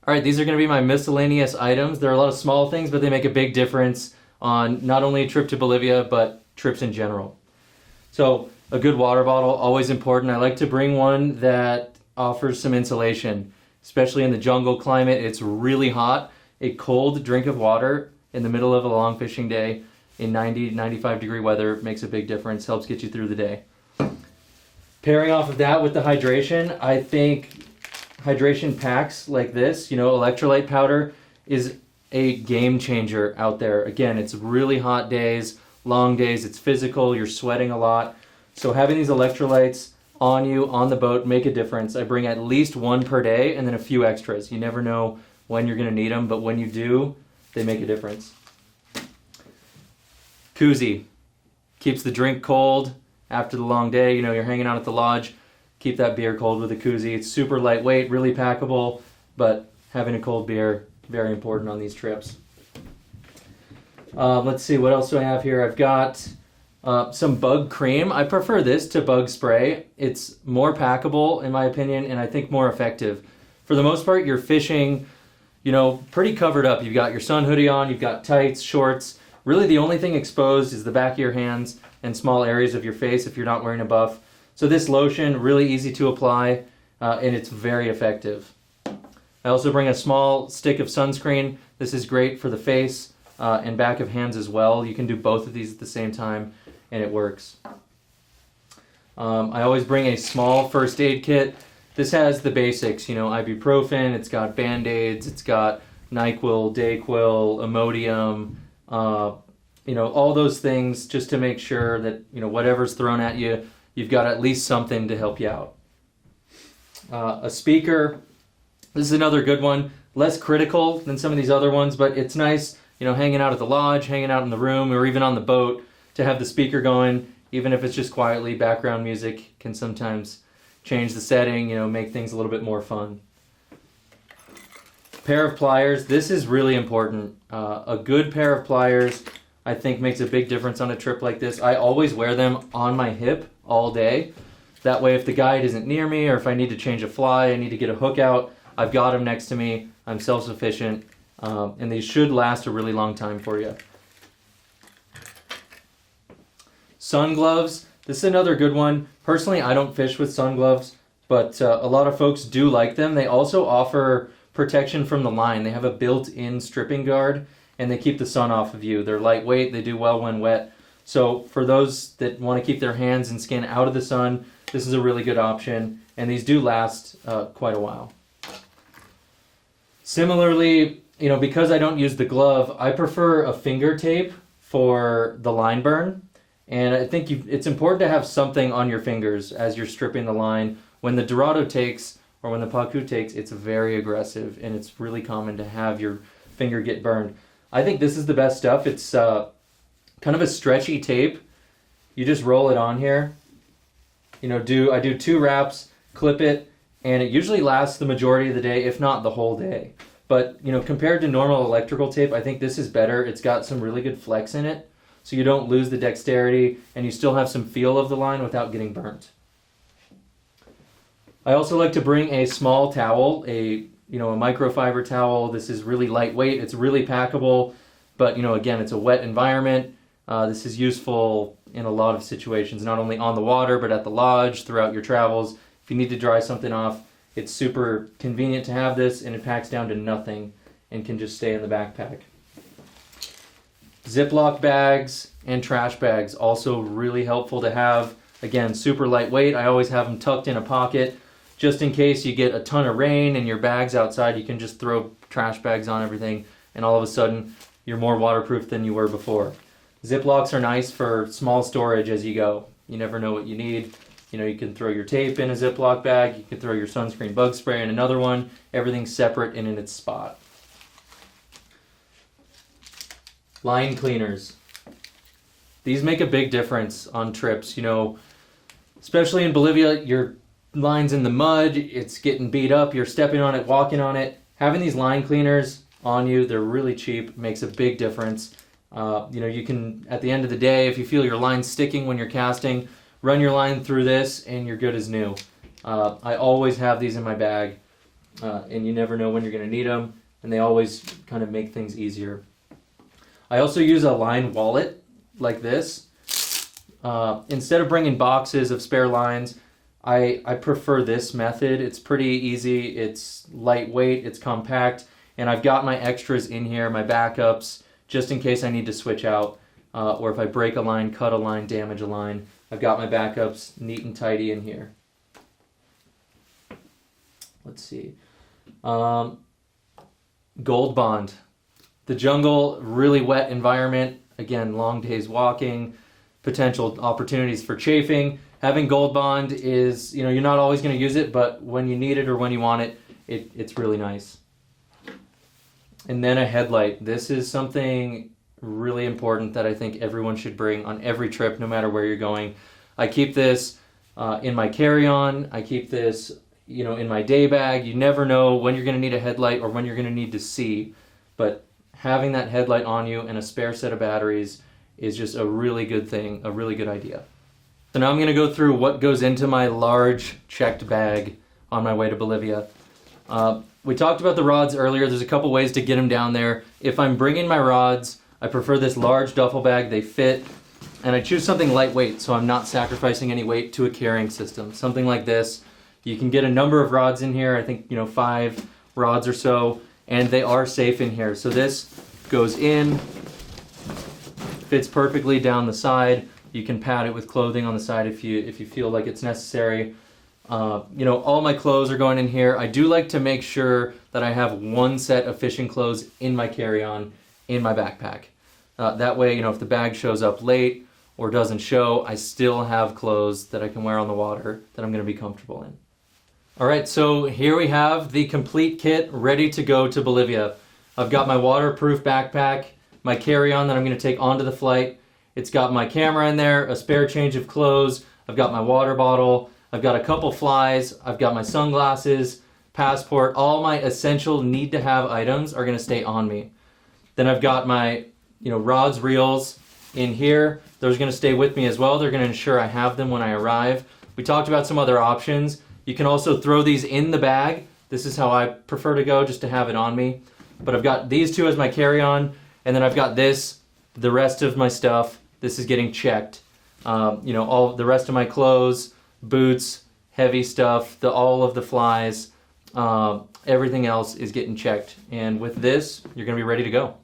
All right, these are going to be my miscellaneous items. There are a lot of small things, but they make a big difference on not only a trip to Bolivia, but trips in general. So a good water bottle, always important. I like to bring one that offers some insulation, especially in the jungle climate. It's really hot. A cold drink of water in the middle of a long fishing day in 90, 95 degree weather makes a big difference, helps get you through the day. Pairing off of that with the hydration, I think hydration packs like this, electrolyte powder is a game changer out there. Again, it's really hot days, long days, it's physical, you're sweating a lot. So having these electrolytes on you, on the boat, make a difference. I bring at least one per day and then a few extras. You never know when you're gonna need them, but when you do, they make a difference. Koozie, keeps the drink cold after the long day. You're hanging out at the lodge, keep that beer cold with a koozie. It's super lightweight, really packable, but having a cold beer, very important on these trips. Let's see, what else do I have here? I've got some bug cream. I prefer this to bug spray. It's more packable, in my opinion, and I think more effective. For the most part, you're fishing, pretty covered up. You've got your sun hoodie on, you've got tights, shorts. Really the only thing exposed is the back of your hands and small areas of your face if you're not wearing a buff. So this lotion, really easy to apply, and it's very effective. I also bring a small stick of sunscreen. This is great for the face and back of hands as well. You can do both of these at the same time, and it works. I always bring a small first aid kit. This has the basics, ibuprofen, it's got Band-Aids, it's got NyQuil, DayQuil, Imodium, all those things just to make sure that, whatever's thrown at you, you've got at least something to help you out. A speaker, this is another good one. Less critical than some of these other ones, but it's nice, hanging out at the lodge, hanging out in the room, or even on the boat to have the speaker going, even if it's just quietly. Background music can sometimes change the setting, make things a little bit more fun. Pair of pliers, this is really important. A good pair of pliers, I think, makes a big difference on a trip like this. I always wear them on my hip all day. That way, if the guide isn't near me, or if I need to change a fly, I need to get a hook out, I've got them next to me. I'm self-sufficient, and these should last a really long time for you. Sun gloves, this is another good one. Personally, I don't fish with sun gloves, but a lot of folks do like them. They also offer protection from the line. They have a built-in stripping guard, and they keep the sun off of you. They're lightweight, they do well when wet. So for those that want to keep their hands and skin out of the sun, this is a really good option, and these do last quite a while. Similarly, because I don't use the glove, I prefer a finger tape for the line burn, and I think it's important to have something on your fingers as you're stripping the line. When the Dorado takes, or when the Pacu takes, it's very aggressive, and it's really common to have your finger get burned. I think this is the best stuff. It's kind of a stretchy tape. You just roll it on here. I do 2 wraps, clip it, and it usually lasts the majority of the day, if not the whole day. But, compared to normal electrical tape, I think this is better. It's got some really good flex in it, so you don't lose the dexterity, and you still have some feel of the line without getting burnt. I also like to bring a small towel, a microfiber towel. This is really lightweight, it's really packable, but again, it's a wet environment. This is useful in a lot of situations, not only on the water, but at the lodge, throughout your travels. If you need to dry something off, it's super convenient to have this, and it packs down to nothing and can just stay in the backpack. Ziploc bags and trash bags, also really helpful to have. Again, super lightweight. I always have them tucked in a pocket. Just in case you get a ton of rain and your bag's outside, you can just throw trash bags on everything, and all of a sudden, you're more waterproof than you were before. Ziplocs are nice for small storage as you go. You never know what you need. You can throw your tape in a Ziploc bag, you can throw your sunscreen bug spray in another one. Everything's separate and in its spot. Line cleaners. These make a big difference on trips, especially in Bolivia. Your line's in the mud, it's getting beat up, you're stepping on it, walking on it. Having these line cleaners on you, they're really cheap, makes a big difference. You can, at the end of the day, if you feel your line sticking when you're casting, run your line through this and you're good as new. I always have these in my bag. and you never know when you're going to need them, and they always kind of make things easier. I also use a line wallet like this. Instead of bringing boxes of spare lines, I prefer this method. It's pretty easy, it's lightweight, it's compact, and I've got my extras in here, my backups, just in case I need to switch out, or if I break a line, cut a line, damage a line. I've got my backups neat and tidy in here. Let's see. Gold Bond. The jungle, really wet environment. Again, long days walking, potential opportunities for chafing. Having Gold Bond is, you're not always going to use it, but when you need it or when you want it, it's really nice. And then a headlight. This is something really important that I think everyone should bring on every trip, no matter where you're going. I keep this in my carry-on. I keep this, in my day bag. You never know when you're going to need a headlight or when you're going to need to see, but having that headlight on you and a spare set of batteries is just a really good thing, a really good idea. So now I'm going to go through what goes into my large checked bag on my way to Bolivia. We talked about the rods earlier. There's a couple ways to get them down there. If I'm bringing my rods, I prefer this large duffel bag. They fit, and I choose something lightweight so I'm not sacrificing any weight to a carrying system. Something like this. You can get a number of rods in here, I think 5 rods or so, and they are safe in here. So this goes in, fits perfectly down the side. You can pad it with clothing on the side if you feel like it's necessary. All my clothes are going in here. I do like to make sure that I have one set of fishing clothes in my carry-on, in my backpack. That way, if the bag shows up late or doesn't show, I still have clothes that I can wear on the water that I'm going to be comfortable in. All right, so here we have the complete kit ready to go to Bolivia. I've got my waterproof backpack, my carry-on that I'm going to take onto the flight. It's got my camera in there, a spare change of clothes. I've got my water bottle. I've got a couple flies. I've got my sunglasses, passport. All my essential need-to-have items are going to stay on me. Then I've got my, rods, reels in here. Those are going to stay with me as well. They're going to ensure I have them when I arrive. We talked about some other options. You can also throw these in the bag. This is how I prefer to go, just to have it on me. But I've got these two as my carry-on, and then I've got this, the rest of my stuff. This is getting checked. All the rest of my clothes, boots, heavy stuff, all of the flies, everything else is getting checked. And with this, you're going to be ready to go.